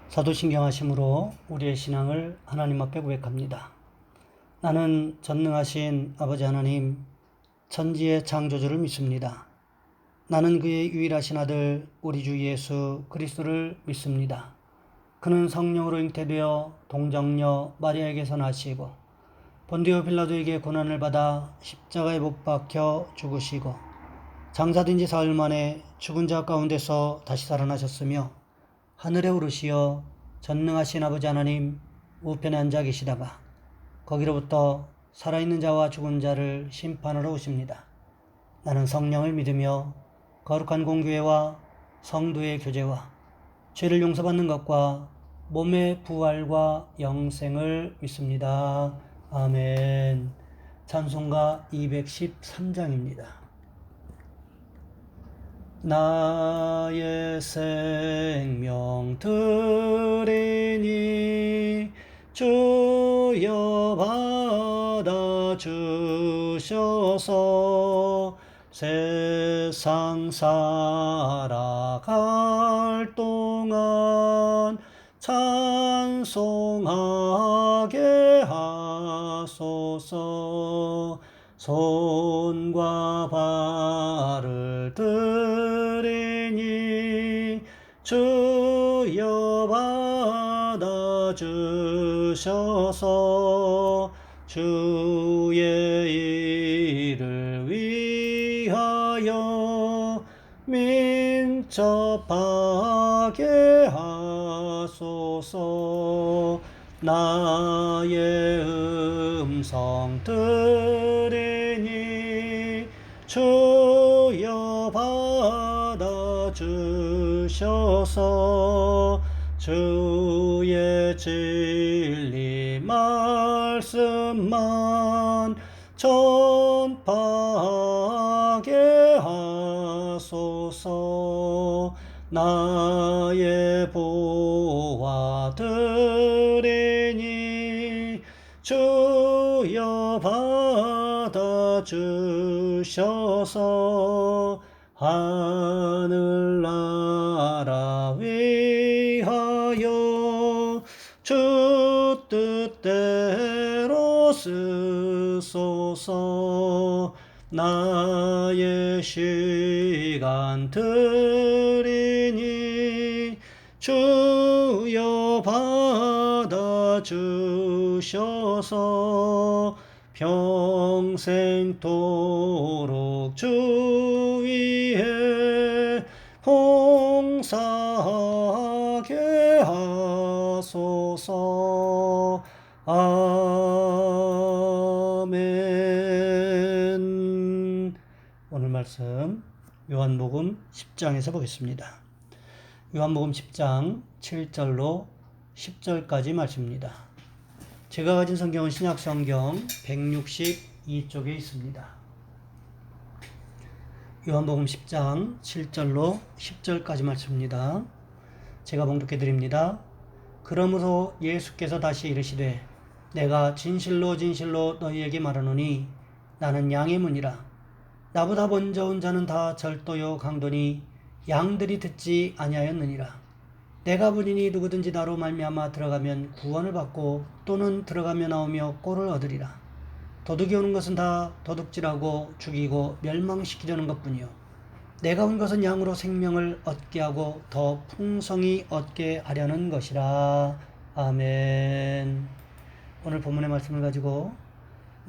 사도신경하심으로 우리의 신앙을 하나님 앞에 고백합니다. 나는 전능하신 아버지 하나님, 천지의 창조주를 믿습니다. 나는 그의 유일하신 아들 우리 주 예수 그리스도를 믿습니다. 그는 성령으로 잉태되어 동정녀 마리아에게서 나시고 본디오 빌라도에게 고난을 받아 십자가에 못 박혀 죽으시고 장사된 지 사흘 만에 죽은 자 가운데서 다시 살아나셨으며 하늘에 오르시어 전능하신 아버지 하나님 우편에 앉아 계시다가 거기로부터 살아있는 자와 죽은 자를 심판하러 오십니다. 나는 성령을 믿으며 거룩한 공교회와 성도의 교제와 죄를 용서받는 것과 몸의 부활과 영생을 믿습니다. 아멘. 찬송가 213장입니다. 나의 생명 드리니 주여 받아주셔서 세상 살아갈 동안 찬송하게 하소서. 손과 발을 드리니 주여 받아주셔서 주의 일을 위하여 민첩하게 하소서. 나의 음성 들으니 주여 받아주셔서 주의 진리 말씀만 전파하게 하소서. 나의 보화 드리니 주여 받아주셔서 하늘나라 위하여 주 뜻대로 쓰소서. 나의 시간 드리니 주여 받아주셔서 평생토록 주 위에 봉사하게 하소서. 아멘. 오늘 말씀 요한복음 10장에서 보겠습니다. 요한복음 10장 7절로 10절까지 말씀입니다. 제가 가진 성경은 신약성경 162쪽에 있습니다. 요한복음 10장 7절로 10절까지 말씀입니다. 제가 봉독해 드립니다. 그러므로 예수께서 다시 이르시되 내가 진실로 진실로 너희에게 말하노니 나는 양의 문이라. 나보다 먼저 온 자는 다 절도요 강도니 양들이 듣지 아니하였느니라. 내가 문이니 누구든지 나로 말미암아 들어가면 구원을 받고 또는 들어가며 나오며 꼴을 얻으리라. 도둑이 오는 것은 다 도둑질하고 죽이고 멸망시키려는 것뿐이요 내가 온 것은 양으로 생명을 얻게 하고 더 풍성히 얻게 하려는 것이라. 아멘. 오늘 본문의 말씀을 가지고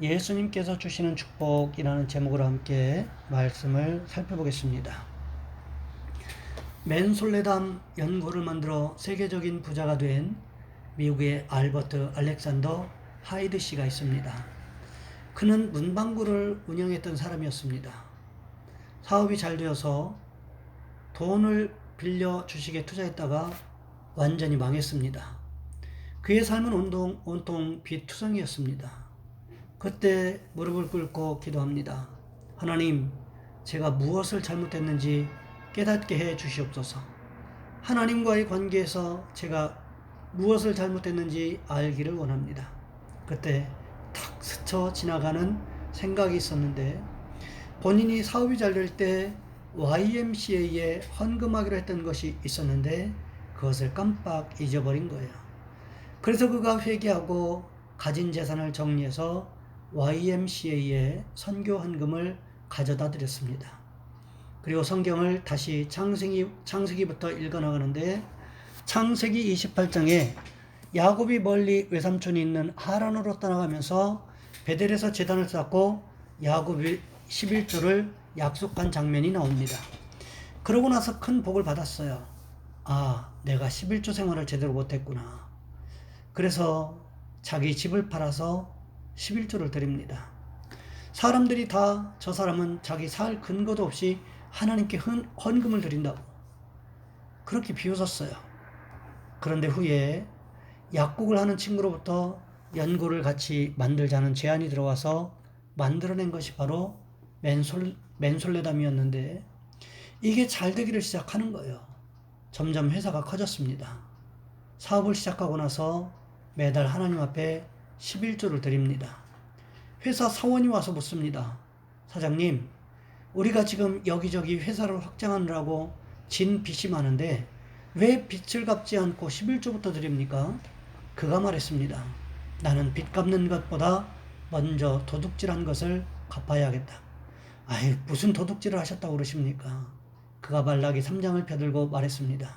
예수님께서 주시는 축복이라는 제목으로 함께 말씀을 살펴보겠습니다. 맨솔레담 연고를 만들어 세계적인 부자가 된 미국의 알버트 알렉산더 하이드 씨가 있습니다. 그는 문방구를 운영했던 사람이었습니다. 사업이 잘 되어서 돈을 빌려 주식에 투자했다가 완전히 망했습니다. 그의 삶은 온통 비투성이었습니다. 그때 무릎을 꿇고 기도합니다. 하나님, 제가 무엇을 잘못했는지 깨닫게 해 주시옵소서. 하나님과의 관계에서 제가 무엇을 잘못했는지 알기를 원합니다. 그때 탁 스쳐 지나가는 생각이 있었는데, 본인이 사업이 잘 될 때 YMCA에 헌금하기로 했던 것이 있었는데 그것을 깜빡 잊어버린 거예요. 그래서 그가 회개하고 가진 재산을 정리해서 YMCA에 선교 헌금을 가져다 드렸습니다. 그리고 성경을 다시 창세기부터 읽어나가는데 창세기 28장에 야곱이 멀리 외삼촌이 있는 하란으로 떠나가면서 베델에서 제단을 쌓고 야곱이 11조를 약속한 장면이 나옵니다. 그러고 나서 큰 복을 받았어요. 아, 내가 11조 생활을 제대로 못했구나. 그래서 자기 집을 팔아서 11조를 드립니다. 사람들이 다 저 사람은 자기 살 근거도 없이 하나님께 헌금을 드린다고 그렇게 비웃었어요. 그런데 후에 약국을 하는 친구로부터 연고를 같이 만들자는 제안이 들어와서 만들어낸 것이 바로 맨솔레담이었는데 이게 잘 되기를 시작하는 거예요. 점점 회사가 커졌습니다. 사업을 시작하고 나서 매달 하나님 앞에 11조를 드립니다. 회사 사원이 와서 묻습니다. 사장님, 우리가 지금 여기저기 회사를 확장하느라고 진 빚이 많은데 왜 빚을 갚지 않고 11조부터 드립니까? 그가 말했습니다. 나는 빚 갚는 것보다 먼저 도둑질한 것을 갚아야겠다. 아이, 무슨 도둑질을 하셨다고 그러십니까? 그가 말라기 3장을 펴들고 말했습니다.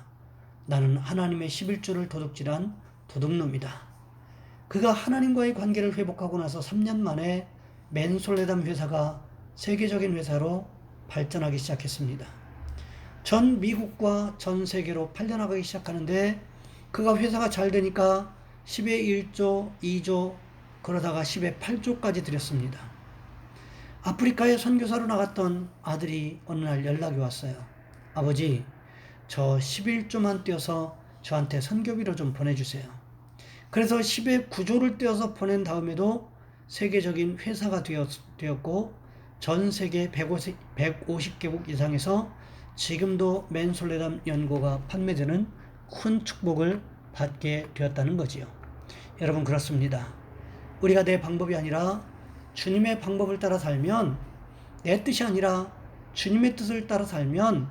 나는 하나님의 11조를 도둑질한 도둑놈이다. 그가 하나님과의 관계를 회복하고 나서 3년 만에 맨솔레담 회사가 세계적인 회사로 발전하기 시작했습니다. 전 미국과 전 세계로 팔려나가기 시작하는데 그가 회사가 잘 되니까 10에 1조, 2조, 그러다가 10에 8조까지 드렸습니다. 아프리카에 선교사로 나갔던 아들이 어느 날 연락이 왔어요. 아버지, 저 11조만 떼어서 저한테 선교비로 좀 보내주세요. 그래서 10에 9조를 떼어서 보낸 다음에도 세계적인 회사가 되었고 전 세계 150개국 이상에서 지금도 맨솔레담 연고가 판매되는 큰 축복을 받게 되었다는 거지요. 여러분, 그렇습니다. 우리가 내 방법이 아니라 주님의 방법을 따라 살면, 내 뜻이 아니라 주님의 뜻을 따라 살면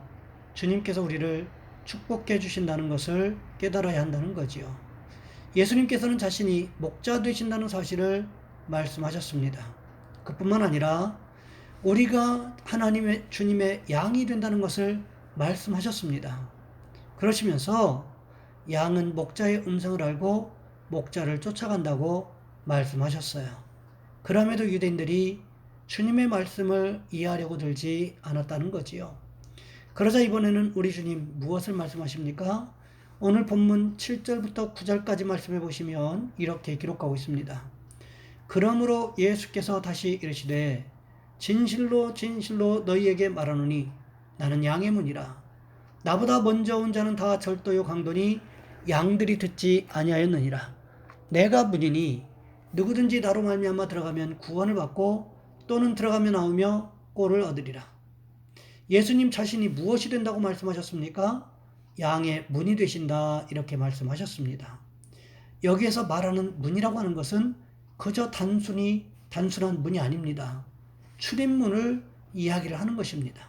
주님께서 우리를 축복해 주신다는 것을 깨달아야 한다는 거지요. 예수님께서는 자신이 목자 되신다는 사실을 말씀하셨습니다. 그뿐만 아니라 우리가 하나님의 주님의 양이 된다는 것을 말씀하셨습니다. 그러시면서 양은 목자의 음성을 알고 목자를 쫓아간다고 말씀하셨어요. 그럼에도 유대인들이 주님의 말씀을 이해하려고 들지 않았다는 거지요. 그러자 이번에는 우리 주님 무엇을 말씀하십니까? 오늘 본문 7절부터 9절까지 말씀해 보시면 이렇게 기록하고 있습니다. 그러므로 예수께서 다시 이르시되 진실로 진실로 너희에게 말하노니 나는 양의 문이라. 나보다 먼저 온 자는 다 절도요 강도니 양들이 듣지 아니하였느니라. 내가 문이니 누구든지 나로 말미암아 들어가면 구원을 받고 또는 들어가며 나오며 꼴을 얻으리라. 예수님 자신이 무엇이 된다고 말씀하셨습니까? 양의 문이 되신다, 이렇게 말씀하셨습니다. 여기에서 말하는 문이라고 하는 것은 그저 단순한 문이 아닙니다. 출입문을 이야기를 하는 것입니다.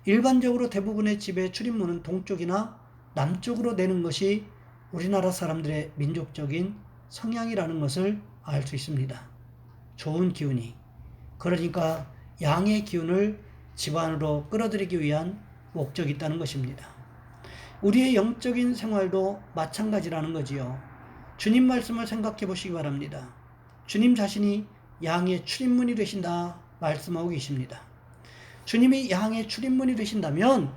일반적으로 대부분의 집의 출입문은 동쪽이나 남쪽으로 내는 것이 우리나라 사람들의 민족적인 성향이라는 것을 알 수 있습니다. 좋은 기운이. 그러니까 양의 기운을 집 안으로 끌어들이기 위한 목적이 있다는 것입니다. 우리의 영적인 생활도 마찬가지라는 거지요. 주님 말씀을 생각해 보시기 바랍니다. 주님 자신이 양의 출입문이 되신다 말씀하고 계십니다. 주님이 양의 출입문이 되신다면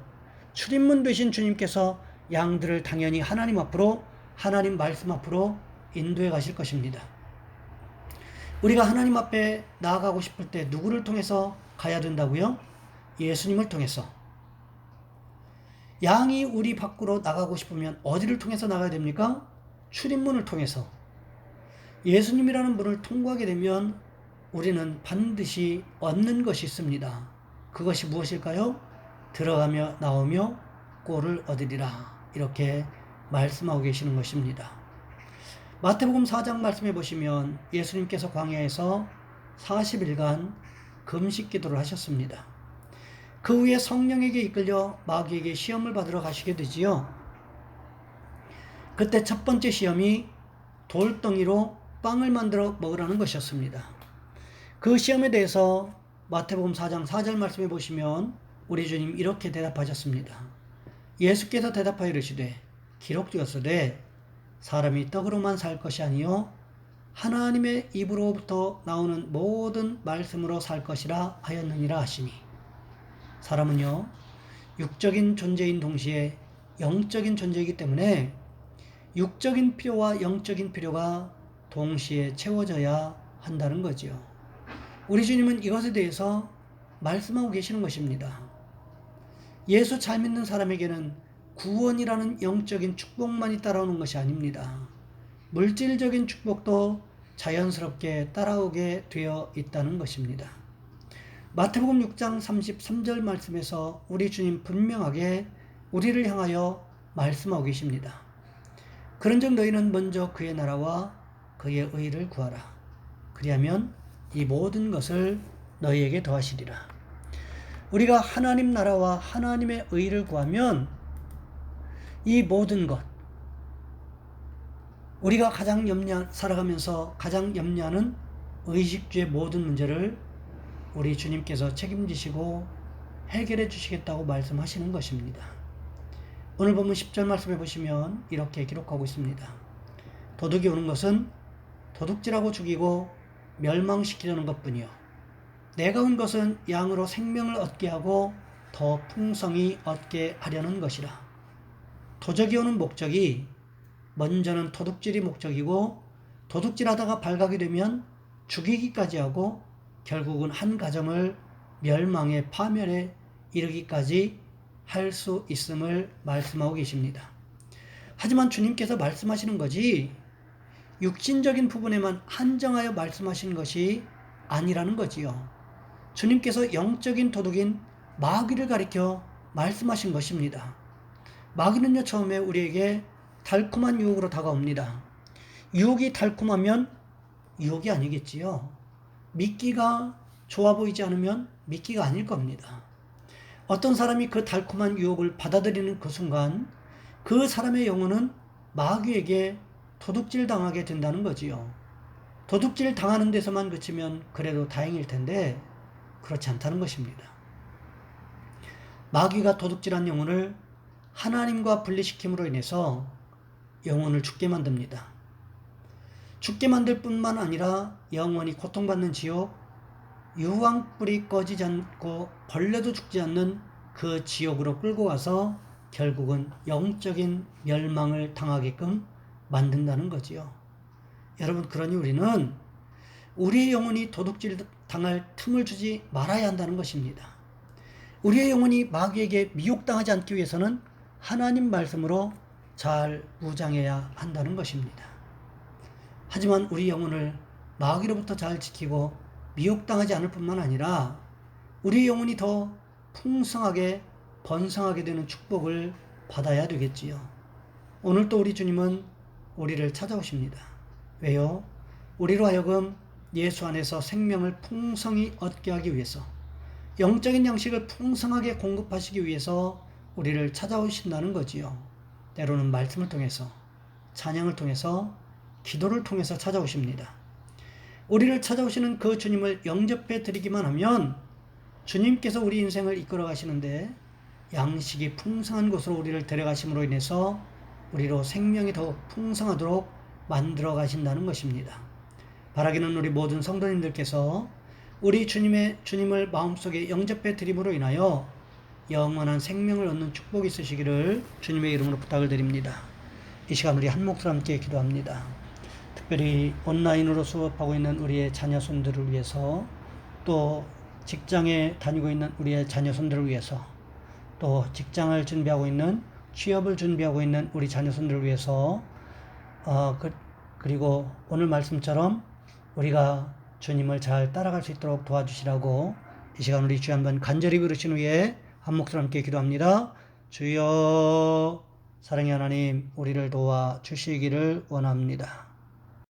출입문 되신 주님께서 양들을 당연히 하나님 앞으로, 하나님 말씀 앞으로 인도해 가실 것입니다. 우리가 하나님 앞에 나아가고 싶을 때 누구를 통해서 가야 된다고요? 예수님을 통해서. 양이 우리 밖으로 나가고 싶으면 어디를 통해서 나가야 됩니까? 출입문을 통해서. 예수님이라는 문을 통과하게 되면 우리는 반드시 얻는 것이 있습니다. 그것이 무엇일까요? 들어가며 나오며 꼴을 얻으리라, 이렇게 말씀하고 계시는 것입니다. 마태복음 4장 말씀해 보시면 예수님께서 광야에서 40일간 금식 기도를 하셨습니다. 그 후에 성령에게 이끌려 마귀에게 시험을 받으러 가시게 되지요. 그때 첫 번째 시험이 돌덩이로 빵을 만들어 먹으라는 것이었습니다. 그 시험에 대해서 마태복음 4장 4절 말씀해 보시면 우리 주님 이렇게 대답하셨습니다. 예수께서 대답하여 이르시되 기록되었으되 사람이 떡으로만 살 것이 아니요 하나님의 입으로부터 나오는 모든 말씀으로 살 것이라 하였느니라 하시니, 사람은요 육적인 존재인 동시에 영적인 존재이기 때문에 육적인 필요와 영적인 필요가 동시에 채워져야 한다는 거지요. 우리 주님은 이것에 대해서 말씀하고 계시는 것입니다. 예수 잘 믿는 사람에게는 구원이라는 영적인 축복만이 따라오는 것이 아닙니다. 물질적인 축복도 자연스럽게 따라오게 되어 있다는 것입니다. 마태복음 6장 33절 말씀에서 우리 주님 분명하게 우리를 향하여 말씀하고 계십니다. 그런즉 너희는 먼저 그의 나라와 그의 의를 구하라. 그리하면 이 모든 것을 너희에게 더하시리라. 우리가 하나님 나라와 하나님의 의를 구하면 이 모든 것, 우리가 살아가면서 가장 염려하는 의식주의 모든 문제를 우리 주님께서 책임지시고 해결해 주시겠다고 말씀하시는 것입니다. 오늘 본문 10절 말씀해 보시면 이렇게 기록하고 있습니다. 도둑이 오는 것은 도둑질하고 죽이고 멸망시키려는 것뿐이요 내가 온 것은 양으로 생명을 얻게 하고 더 풍성히 얻게 하려는 것이라. 도적이 오는 목적이 먼저는 도둑질이 목적이고, 도둑질하다가 발각이 되면 죽이기까지 하고 결국은 한 가정을 멸망의 파멸에 이르기까지 할 수 있음을 말씀하고 계십니다. 하지만 주님께서 말씀하시는 것이 육신적인 부분에만 한정하여 말씀하신 것이 아니라는 거지요. 주님께서 영적인 도둑인 마귀를 가리켜 말씀하신 것입니다. 마귀는요, 처음에 우리에게 달콤한 유혹으로 다가옵니다. 유혹이 달콤하면 유혹이 아니겠지요. 믿기가 좋아 보이지 않으면 믿기가 아닐 겁니다. 어떤 사람이 그 달콤한 유혹을 받아들이는 그 순간 그 사람의 영혼은 마귀에게 도둑질 당하게 된다는 거지요. 도둑질 당하는 데서만 그치면 그래도 다행일 텐데 그렇지 않다는 것입니다. 마귀가 도둑질한 영혼을 하나님과 분리시킴으로 인해서 영혼을 죽게 만듭니다. 죽게 만들 뿐만 아니라 영원히 고통받는 지옥, 유황불이 꺼지지 않고 벌레도 죽지 않는 그 지옥으로 끌고 가서 결국은 영적인 멸망을 당하게끔 만든다는 거지요. 여러분, 그러니 우리는 우리의 영혼이 도둑질 당할 틈을 주지 말아야 한다는 것입니다. 우리의 영혼이 마귀에게 미혹당하지 않기 위해서는 하나님 말씀으로 잘 무장해야 한다는 것입니다. 하지만 우리 영혼을 마귀로부터 잘 지키고 미혹당하지 않을 뿐만 아니라 우리 영혼이 더 풍성하게 번성하게 되는 축복을 받아야 되겠지요. 오늘 또 우리 주님은 우리를 찾아오십니다. 왜요? 우리로 하여금 예수 안에서 생명을 풍성히 얻게 하기 위해서, 영적인 양식을 풍성하게 공급하시기 위해서 우리를 찾아오신다는 거지요. 때로는 말씀을 통해서, 찬양을 통해서, 기도를 통해서 찾아오십니다. 우리를 찾아오시는 그 주님을 영접해 드리기만 하면 주님께서 우리 인생을 이끌어 가시는데 양식이 풍성한 곳으로 우리를 데려가심으로 인해서 우리로 생명이 더 풍성하도록 만들어 가신다는 것입니다. 바라기는 우리 모든 성도님들께서 우리 주님을 마음속에 영접해 드림으로 인하여 영원한 생명을 얻는 축복이 있으시기를 주님의 이름으로 부탁을 드립니다. 이 시간 우리 한 목소리 함께 기도합니다. 특별히 온라인으로 수업하고 있는 우리의 자녀손들을 위해서, 또 직장에 다니고 있는 우리의 자녀손들을 위해서, 또 직장을 준비하고 있는, 취업을 준비하고 있는 우리 자녀손들을 위해서, 그리고 오늘 말씀처럼 우리가 주님을 잘 따라갈 수 있도록 도와주시라고 이 시간 우리 주여 한번 간절히 부르신 후에 한 목소리 함께 기도합니다. 주여, 사랑의 하나님, 우리를 도와 주시기를 원합니다.